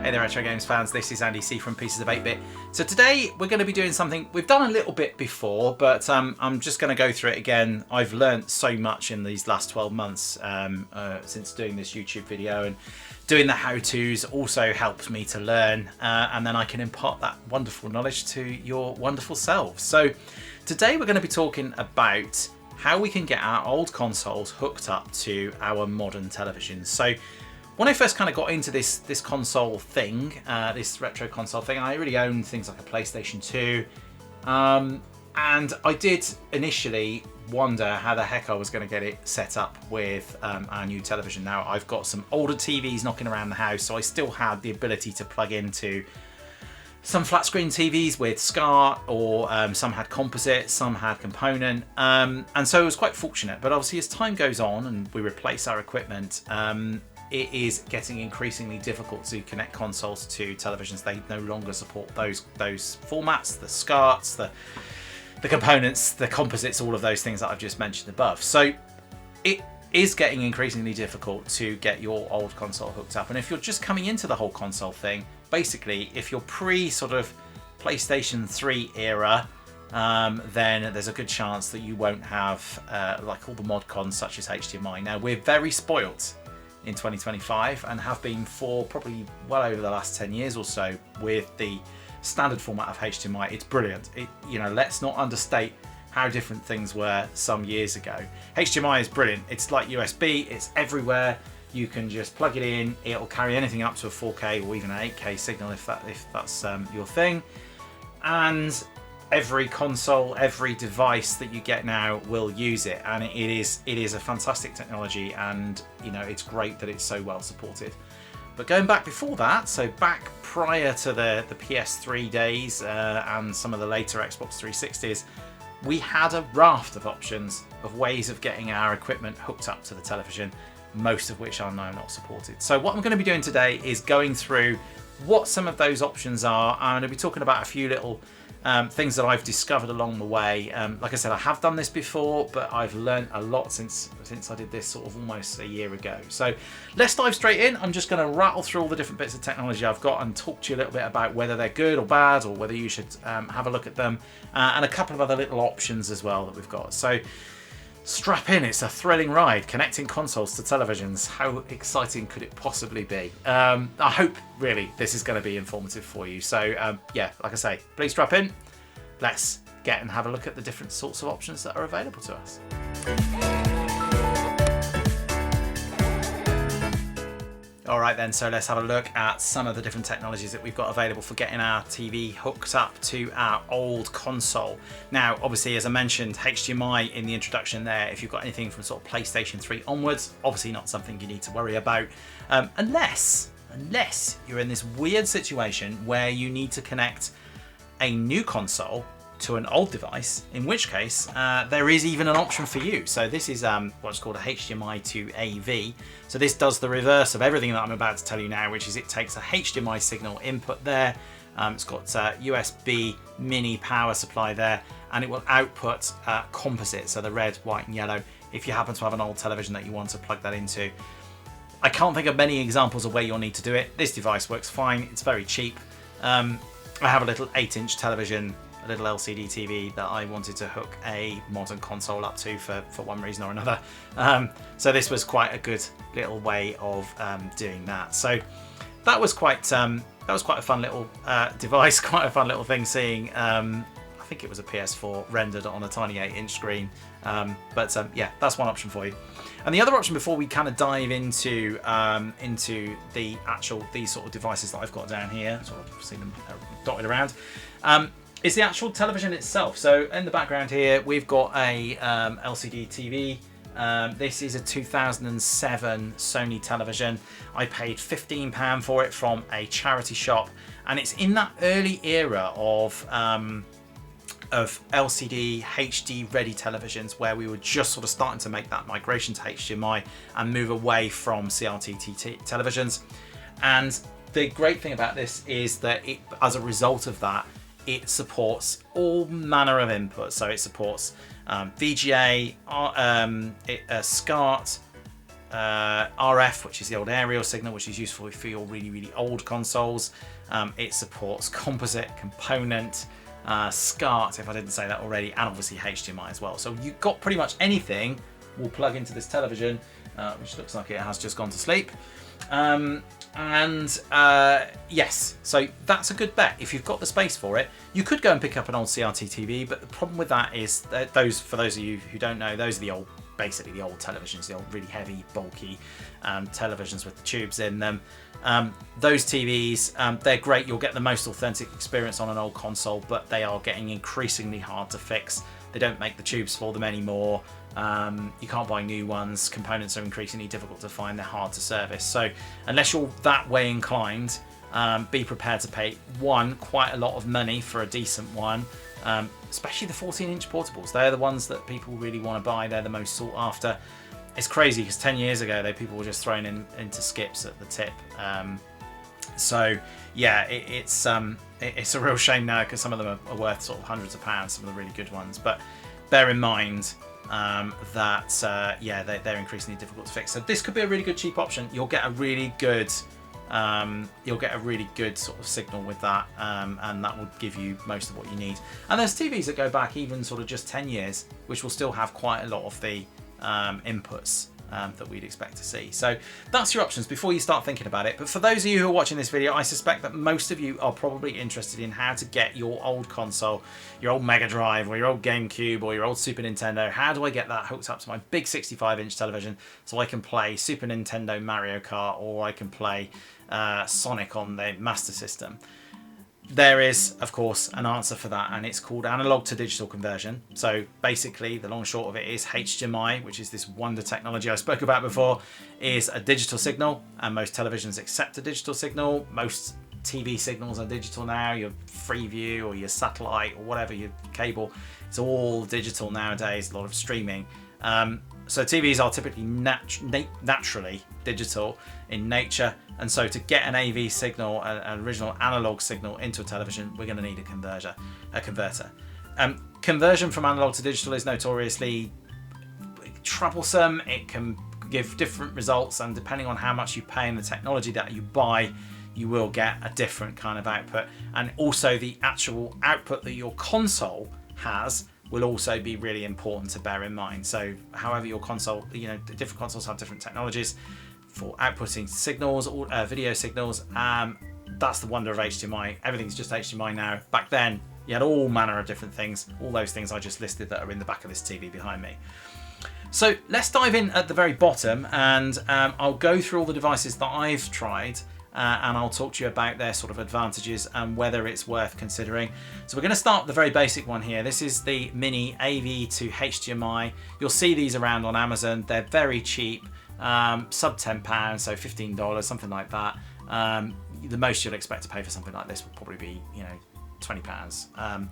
Hey there Retro Games fans, this is Andy C from Pieces of 8-Bit. So today we're going to be doing something we've done a little bit before, but I'm just going to go through it again. I've learned so much in these last 12 months since doing this YouTube video, and doing the how-tos also helps me to learn, and then I can impart that wonderful knowledge to your wonderful selves. So today we're going to be talking about how we can get our old consoles hooked up to our modern televisions. So when I first kind of got into this console thing, this retro console thing, I already owned things like a PlayStation 2, and I did initially wonder how the heck I was going to get it set up with our new television. Now I've got some older TVs knocking around the house, so I still had the ability to plug into some flat screen TVs with SCART, or some had composite, some had component, and so it was quite fortunate. But obviously as time goes on and we replace our equipment, it is getting increasingly difficult to connect consoles to televisions. They no longer support those formats, the SCARTs, the components, the composites, all of those things that I've just mentioned above. So it is getting increasingly difficult to get your old console hooked up. And if you're just coming into the whole console thing, basically if you're pre sort of PlayStation 3 era, then there's a good chance that you won't have like all the mod cons such as HDMI. Now we're very spoilt in 2025 and have been for probably well over the last 10 years or so with the standard format of HDMI. It's brilliant. Let's not understate how different things were some years ago. HDMI is brilliant. It's like USB, it's everywhere. You can just plug it in, it'll carry anything up to a 4K or even an 8K signal if that's your thing. And every console, every device that you get now will use it, and it is a fantastic technology, and it's great that it's so well supported. But going back before that, so back prior to the PS3 days and some of the later Xbox 360s, we had a raft of options of ways of getting our equipment hooked up to the television, most of which are now not supported. So what I'm going to be doing today is going through what some of those options are. I'm going to be talking about a few little things that I've discovered along the way. Like I said, I have done this before, but I've learned a lot since I did this sort of almost a year ago. So let's dive straight in. I'm just going to rattle through all the different bits of technology I've got and talk to you a little bit about whether they're good or bad, or whether you should have a look at them, and a couple of other little options as well that we've got. So strap in, it's a thrilling ride, connecting consoles to televisions. How exciting could it possibly be? I hope really this is going to be informative for you. So yeah, like I say, please strap in. Let's get and have a look at the different sorts of options that are available to us. All right then, so let's have a look at some of the different technologies that we've got available for getting our TV hooked up to our old console. Now, obviously, as I mentioned, HDMI in the introduction there, if you've got anything from sort of PlayStation 3 onwards, obviously not something you need to worry about, unless you're in this weird situation where you need to connect a new console to an old device, in which case there is even an option for you. So this is what's called a HDMI to AV. So this does the reverse of everything that I'm about to tell you now, which is it takes a HDMI signal input there. It's got USB mini power supply there, and it will output composite, so the red, white and yellow, if you happen to have an old television that you want to plug that into. I can't think of many examples of where you'll need to do it. This device works fine, it's very cheap. I have a little 8-inch television, a little LCD TV that I wanted to hook a modern console up to for one reason or another. So this was quite a good little way of doing that. So that was quite a fun little device, quite a fun little thing seeing. I think it was a PS4 rendered on a tiny 8-inch screen. Yeah, that's one option for you. And the other option before we kind of dive into these sort of devices that I've got down here, sort of see them dotted around, is the actual television itself. So in the background here, we've got a LCD TV. This is a 2007 Sony television. I paid £15 for it from a charity shop, and it's in that early era of LCD HD ready televisions where we were just sort of starting to make that migration to HDMI and move away from CRT televisions. And the great thing about this is that as a result of that, it supports all manner of inputs. So it supports VGA, SCART, RF, which is the old aerial signal, which is useful for your really, really old consoles. It supports composite, component, SCART, if I didn't say that already, and obviously HDMI as well. So you've got pretty much anything will plug into this television, which looks like it has just gone to sleep. Yes, so that's a good bet. If you've got the space for it, you could go and pick up an old CRT TV, but the problem with that is that for those of you who don't know, those are basically the old televisions, the old really heavy, bulky televisions with the tubes in them. Those TVs, they're great. You'll get the most authentic experience on an old console, but they are getting increasingly hard to fix. They don't make the tubes for them anymore. You can't buy new ones. Components are increasingly difficult to find. They're hard to service. So unless you're that way inclined, be prepared to pay quite a lot of money for a decent one, especially the 14-inch portables. They're the ones that people really want to buy. They're the most sought after. It's crazy because 10 years ago, people were just thrown into skips at the tip. So yeah, it's a real shame now because some of them are worth sort of hundreds of pounds, some of the really good ones. But bear in mind that yeah, they're increasingly difficult to fix. So this could be a really good cheap option. You'll get a really good sort of signal with that, and that will give you most of what you need. And there's TVs that go back even sort of just 10 years, which will still have quite a lot of the inputs that we'd expect to see. So that's your options before you start thinking about it. But for those of you who are watching this video, I suspect that most of you are probably interested in how to get your old console, your old Mega Drive or your old GameCube or your old Super Nintendo. How do I get that hooked up to my big 65-inch television so I can play Super Nintendo Mario Kart, or I can play Sonic on the Master System? There is, of course, an answer for that, and it's called analog to digital conversion. So basically, the long and short of it is HDMI, which is this wonder technology I spoke about before, is a digital signal, and most televisions accept a digital signal. Most TV signals are digital now. Your Freeview or your satellite or whatever, your cable, it's all digital nowadays, a lot of streaming. So TVs are typically naturally digital in nature, and so to get an AV signal, an original analog signal into a television, we're going to need a converter. Conversion from analog to digital is notoriously troublesome. It can give different results, and depending on how much you pay and the technology that you buy, you will get a different kind of output. And also the actual output that your console has will also be really important to bear in mind. So however your console, different consoles have different technologies for outputting signals or video signals. That's the wonder of HDMI. Everything's just HDMI now. Back then, you had all manner of different things, all those things I just listed that are in the back of this TV behind me. So let's dive in at the very bottom, and I'll go through all the devices that I've tried, and I'll talk to you about their sort of advantages and whether it's worth considering. So we're going to start with the very basic one here. This is the Mini AV to HDMI. You'll see these around on Amazon. They're very cheap, sub £10, so $15, something like that. The most you'll expect to pay for something like this will probably be, £20.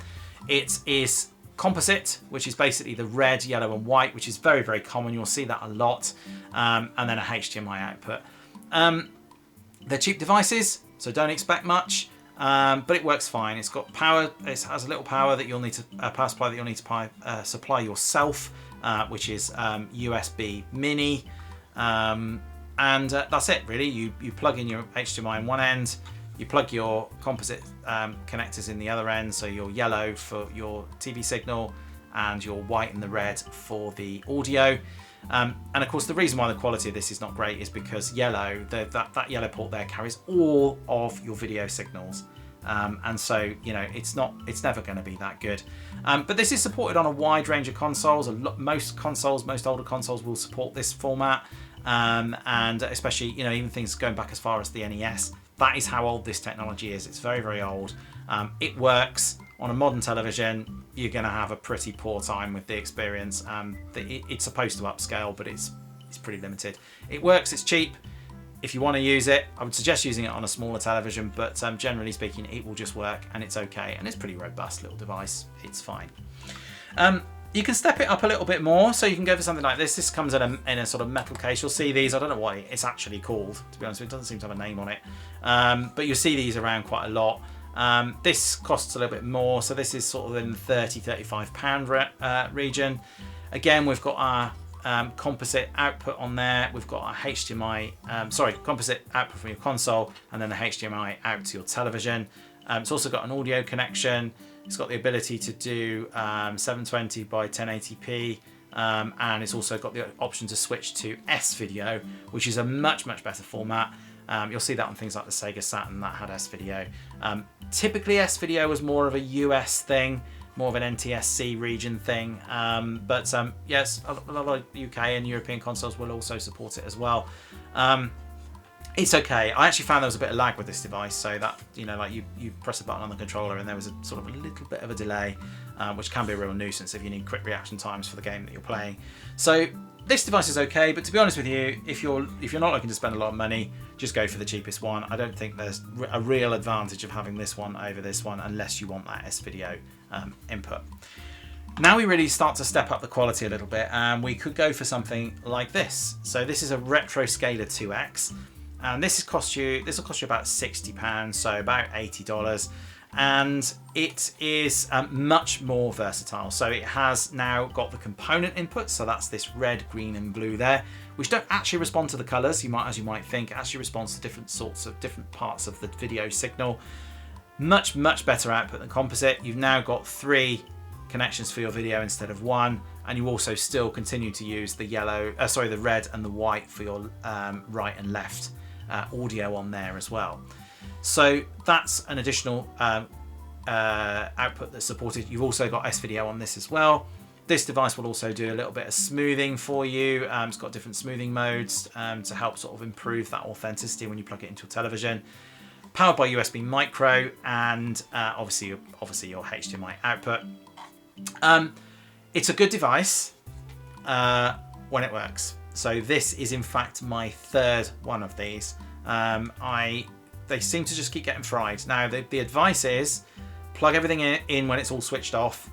It is composite, which is basically the red, yellow and white, which is very, very common. You'll see that a lot. And then a HDMI output. They're cheap devices, so don't expect much, but it works fine. It's got power. It has a little power that you'll need to power supply that you'll need to supply yourself, which is USB Mini, and that's it really. You plug in your HDMI in one end, you plug your composite connectors in the other end, so your yellow for your TV signal and your white and the red for the audio. And of course, the reason why the quality of this is not great is because yellow, that yellow port there carries all of your video signals, and so it's never going to be that good. But this is supported on a wide range of consoles. Most older consoles will support this format, and especially even things going back as far as the NES. That is how old this technology is. It's very, very old. It works. On a modern television, you're going to have a pretty poor time with the experience. It's supposed to upscale, but it's pretty limited. It works, it's cheap. If you want to use it, I would suggest using it on a smaller television, but generally speaking, it will just work and it's okay. And it's a pretty robust little device. It's fine. You can step it up a little bit more, so you can go for something like this. This comes in a sort of metal case. You'll see these. I don't know what it's actually called, to be honest with you. It doesn't seem to have a name on it. But you'll see these around quite a lot. This costs a little bit more, so this is sort of in the £30–35 region. Again, we've got our composite output on there. We've got a HDMI, composite output from your console, and then the HDMI out to your television. It's also got an audio connection. It's got the ability to do 720 by 1080p, and it's also got the option to switch to S-Video, which is a much better format. You'll see that on things like the Sega Saturn that had S-Video. Typically S-Video was more of a US thing, more of an NTSC region thing, but yes, a lot of UK and European consoles will also support it as well. It's okay. I actually found there was a bit of lag with this device, so that, you know, like you press a button on the controller and there was a sort of a little bit of a delay, which can be a real nuisance if you need quick reaction times for the game that you're playing. So this device is okay, but to be honest with you, if you're not looking to spend a lot of money, just go for the cheapest one. I don't think there's a real advantage of having this one over this one unless you want that S-Video input. Now we really start to step up the quality a little bit, and we could go for something like this. So this is a Retroscaler 2X, and this will cost you about £60, so about $80. And it is much more versatile. So it has now got the component inputs, so that's this red, green and blue there, which don't actually respond to the colors, as you might think. It actually responds to different parts of the video signal. Much better output than composite. You've now got 3 connections for your video instead of 1, and you also still continue to use the the red and the white for your right and left audio on there as well. So that's an additional output that's supported. You've also got S-Video on this as well. This device will also do a little bit of smoothing for you. It's got different smoothing modes to help sort of improve that authenticity when you plug it into your television. Powered by USB micro, and obviously your HDMI output. It's a good device when it works. So this is in fact my 3rd one of these. They seem to just keep getting fried. Now the advice is plug everything in when it's all switched off,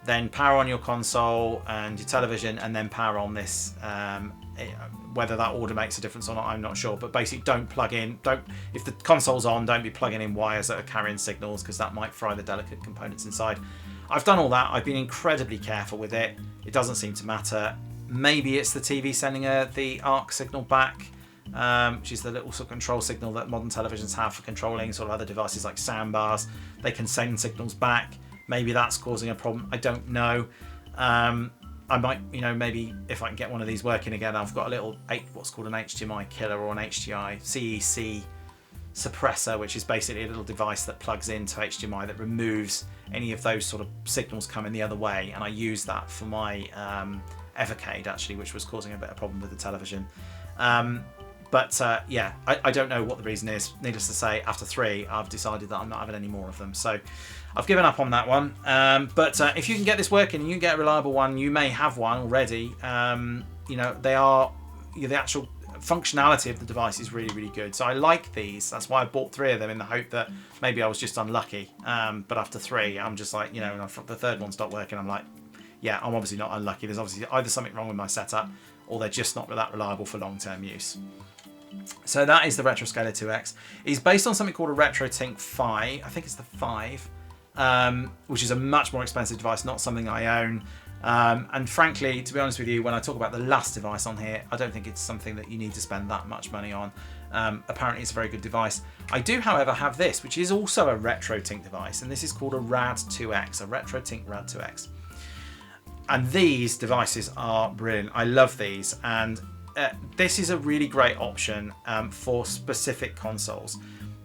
then power on your console and your television, and then power on this. Whether that order makes a difference or not, I'm not sure, but basically if the console's on, don't be plugging in wires that are carrying signals, because that might fry the delicate components inside. I've done all that. I've been incredibly careful with it. It doesn't seem to matter. Maybe it's the TV sending the ARC signal back, which is the little sort of control signal that modern televisions have for controlling sort of other devices like soundbars. They can send signals back. Maybe that's causing a problem. I don't know. I might, maybe if I can get one of these working again, I've got a little what's called an HDMI killer or an HDMI CEC suppressor, which is basically a little device that plugs into HDMI that removes any of those sort of signals coming the other way. And I use that for my Evercade actually, which was causing a bit of problem with the television. Yeah, I don't know what the reason is. Needless to say, after 3, I've decided that I'm not having any more of them. So I've given up on that one. But if you can get this working and you can get a reliable one, you may have one already. The actual functionality of the device is really good. So I like these. That's why I bought 3 of them, in the hope that maybe I was just unlucky. But after 3, I'm just like, the 3rd one stopped working. I'm like, yeah, I'm obviously not unlucky. There's obviously either something wrong with my setup, or they're just not that reliable for long-term use. So that is the Retroscaler 2X. It's based on something called a RetroTink 5. I think it's the 5, which is a much more expensive device, not something I own. And frankly, to be honest with you, when I talk about the last device on here, I don't think it's something that you need to spend that much money on. Apparently it's a very good device. I do, however, have this, which is also a RetroTink device, and this is called a Rad 2X, a RetroTink Rad 2X. And these devices are brilliant. I love these, and this is a really great option for specific consoles.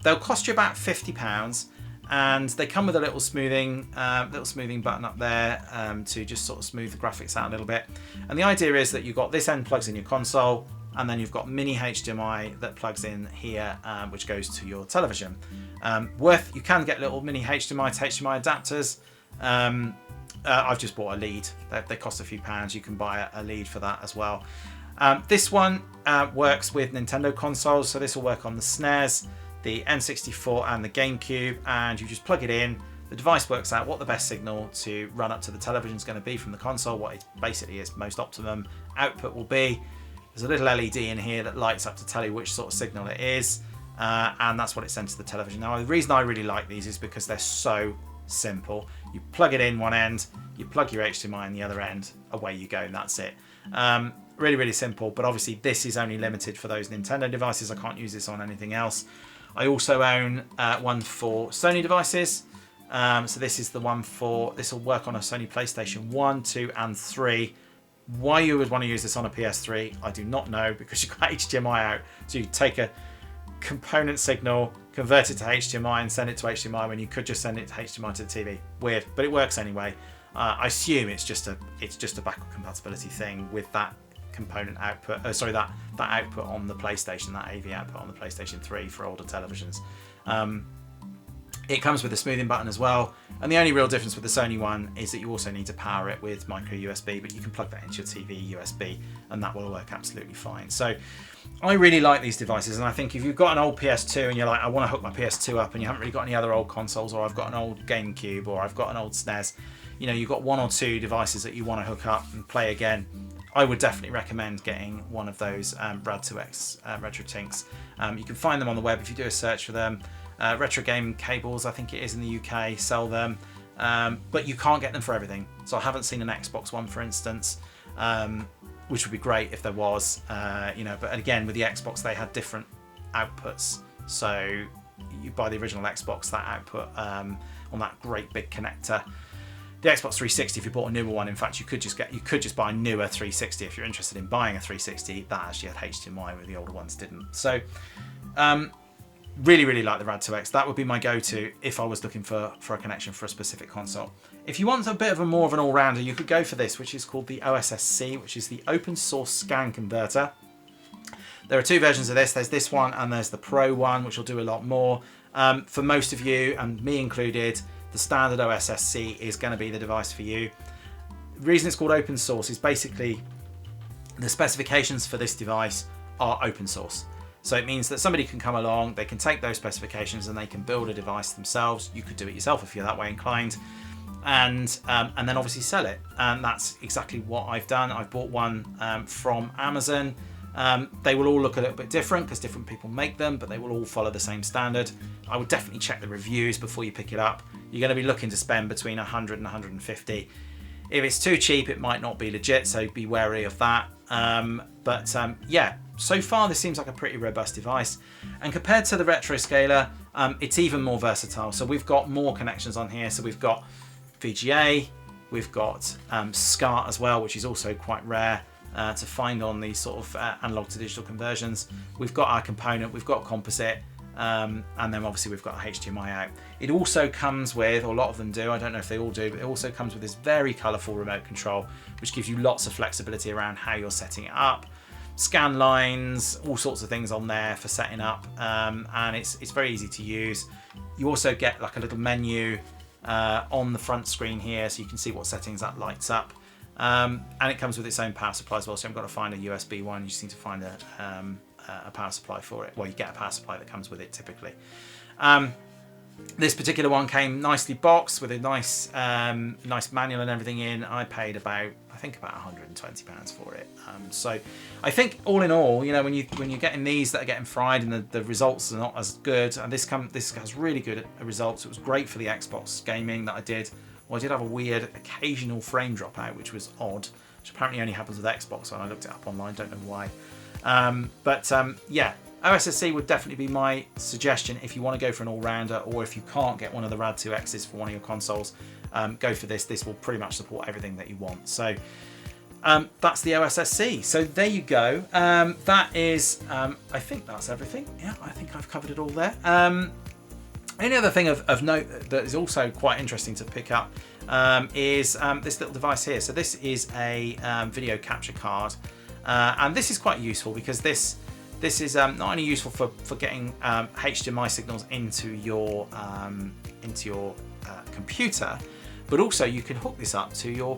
They'll cost you about £50, and they come with a little smoothing button up there to just sort of smooth the graphics out a little bit. And the idea is that you've got this end plugs in your console, and then you've got mini HDMI that plugs in here, which goes to your television. You can get little mini HDMI to HDMI adapters. I've just bought a lead. They cost a few pounds. You can buy a lead for that as well. This one works with Nintendo consoles, so this will work on the SNES, the N64 and the GameCube, and you just plug it in. The device works out what the best signal to run up to the television is going to be from the console, what it basically is most optimum output will be. There's a little LED in here that lights up to tell you which sort of signal it is, and that's what it sends to the television. Now, the reason I really like these is because they're so simple. You plug it in one end, you plug your HDMI in the other end, away you go, and that's it. Really, really simple, but obviously this is only limited for those Nintendo devices. I can't use this on anything else. I also own one for Sony devices. So this is the one for, this will work on a Sony PlayStation 1, 2 and 3. Why you would want to use this on a PS3, I do not know, because you've got HDMI out. So you take a component signal, convert it to HDMI and send it to HDMI when you could just send it to HDMI to the TV. Weird, but it works anyway. I assume it's just a backward compatibility thing with that component output, that output on the PlayStation, that AV output on the PlayStation 3 for older televisions. It comes with a smoothing button as well, and the only real difference with the Sony one is that you also need to power it with micro USB, but you can plug that into your TV USB and that will work absolutely fine. So I really like these devices, and I think if you've got an old PS2 and you're like, I want to hook my PS2 up, and you haven't really got any other old consoles, or I've got an old GameCube, or I've got an old SNES, you know, you've got one or two devices that you want to hook up and play again, I would definitely recommend getting one of those Rad2X RetroTinks. You can find them on the web if you do a search for them. Retro Game Cables, I think it is in the UK, sell them, but you can't get them for everything. So I haven't seen an Xbox one, for instance, which would be great if there was, you know. But again, with the Xbox, they had different outputs. So you buy the original Xbox, that output on that great big connector. The Xbox 360, if you bought a newer one, in fact, you could just buy a newer 360 if you're interested in buying a 360 that actually had HDMI, where the older ones didn't. So. Really, really like the Rad2X. That would be my go-to if I was looking for a connection for a specific console. If you want a bit of more of an all-rounder, you could go for this, which is called the OSSC, which is the Open Source Scan Converter. There are two versions of this. There's this one and there's the Pro one, which will do a lot more. For most of you, and me included, the standard OSSC is going to be the device for you. The reason it's called open source is basically the specifications for this device are open source. So it means that somebody can come along, they can take those specifications and they can build a device themselves. You could do it yourself if you're that way inclined, and then obviously sell it. And that's exactly what I've done. I've bought one from Amazon. They will all look a little bit different because different people make them, but they will all follow the same standard. I would definitely check the reviews before you pick it up. You're going to be looking to spend between 100 and 150. If it's too cheap, it might not be legit, so be wary of that. Yeah. So far, this seems like a pretty robust device. And compared to the Retroscaler, it's even more versatile. So we've got more connections on here. So we've got VGA, we've got SCART as well, which is also quite rare to find on these sort of analog to digital conversions. We've got our component, we've got composite, and then obviously we've got a HDMI out. It also comes with, or a lot of them do, I don't know if they all do, but it also comes with this very colourful remote control, which gives you lots of flexibility around how you're setting it up. Scan lines, all sorts of things on there for setting up, and it's very easy to use. You also get like a little menu on the front screen here, so you can see what settings that lights up, and it comes with its own power supply as well, so you haven't got to find a USB one, you just need to find a power supply for it. Well, you get a power supply that comes with it typically. This particular one came nicely boxed with a nice manual and everything in. I paid about £120 for it. So I think all in all, you know, when you're getting these that are getting fried and the results are not as good, and this has really good results. It was great for the Xbox gaming that I did. Well, I did have a weird occasional frame dropout, which was odd, which apparently only happens with Xbox, and I looked it up online, don't know why. Yeah, OSSC would definitely be my suggestion if you want to go for an all-rounder, or if you can't get one of the Rad2Xs for one of your consoles, go for this. This will pretty much support everything that you want. So that's the OSSC. So there you go. That is, I think that's everything. Yeah, I think I've covered it all there. Any other thing of note that is also quite interesting to pick up is this little device here. So this is a video capture card, and this is quite useful because this is not only useful for getting HDMI signals into your computer, but also you can hook this up to your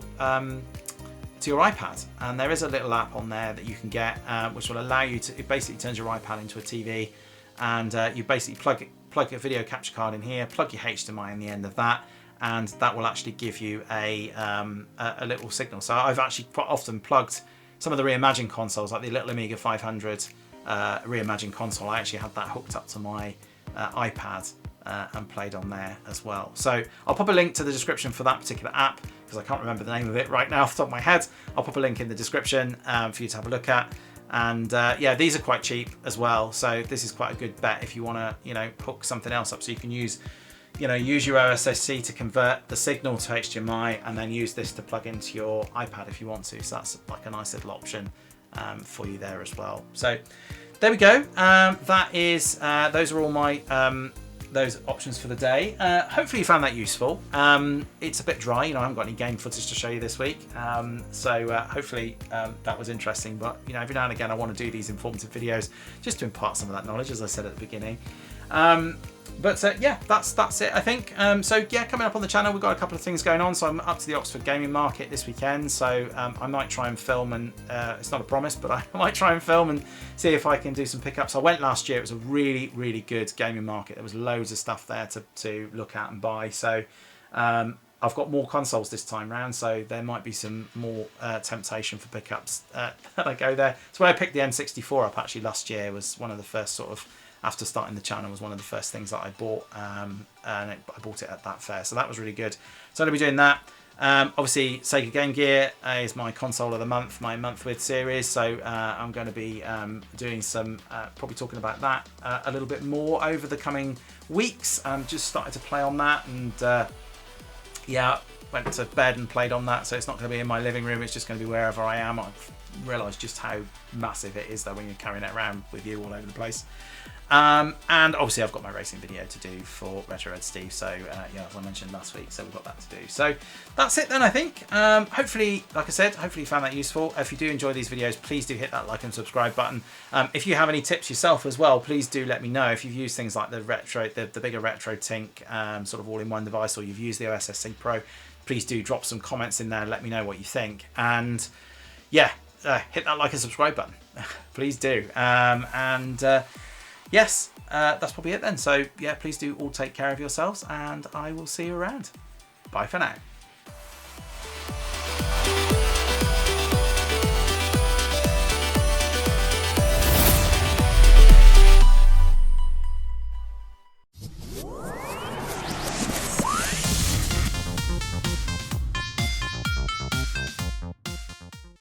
iPad. And there is a little app on there that you can get, which will allow you to. It basically turns your iPad into a TV, and you basically plug your video capture card in here, plug your HDMI in the end of that, and that will actually give you a little signal. So I've actually quite often plugged some of the Reimagine consoles, like the little Amiga 500 Reimagine console. I actually had that hooked up to my iPad and played on there as well. So I'll pop a link to the description for that particular app. because I can't remember the name of it right now off the top of my head. I'll pop a link in the description for you to have a look at. And yeah, these are quite cheap as well, so this is quite a good bet if you want to, you know, hook something else up, so you can use, you know, use your OSSC to convert the signal to HDMI, and then use this to plug into your iPad if you want to. So that's like a nice little option for you there as well. So there we go. That is those are all my those options for the day. Hopefully you found that useful. It's a bit dry, you know, I haven't got any game footage to show you this week, so hopefully that was interesting. But you know, every now and again I want to do these informative videos just to impart some of that knowledge, as I said at the beginning. But yeah, that's it, I think. So yeah, coming up on the channel, we've got a couple of things going on. So I'm up to the Oxford Gaming Market this weekend, so I might try and film, and it's not a promise, but I might try and film and see if I can do some pickups. I went last year, it was a really, really good gaming market. There was loads of stuff there to look at and buy. So I've got more consoles this time round, so there might be some more temptation for pickups that I go there. So when I picked the M64 up actually last year, was one of the first sort of, after starting the channel, was one of the first things that I bought, and I bought it at that fair, so that was really good. So I'm going to be doing that. Obviously Sega Game Gear is my console of the month, my month with series, so I'm going to be doing some, probably talking about that a little bit more over the coming weeks. Just started to play on that, and yeah, went to bed and played on that, so it's not going to be in my living room, it's just going to be wherever I am. I've realised just how massive it is though when you're carrying it around with you all over the place. And obviously I've got my racing video to do for Retro Red Steve, so yeah, as I mentioned last week, so we've got that to do. So that's it then, I think. Hopefully, like I said, hopefully you found that useful. If you do enjoy these videos, please do hit that like and subscribe button. If you have any tips yourself as well, please do let me know. If you've used things like the bigger RetroTink sort of all-in-one device, or you've used the OSSC Pro, please do drop some comments in there and let me know what you think. And yeah, hit that like and subscribe button. Please do. Yes, that's probably it then. So yeah, please do all take care of yourselves, and I will see you around. Bye for now.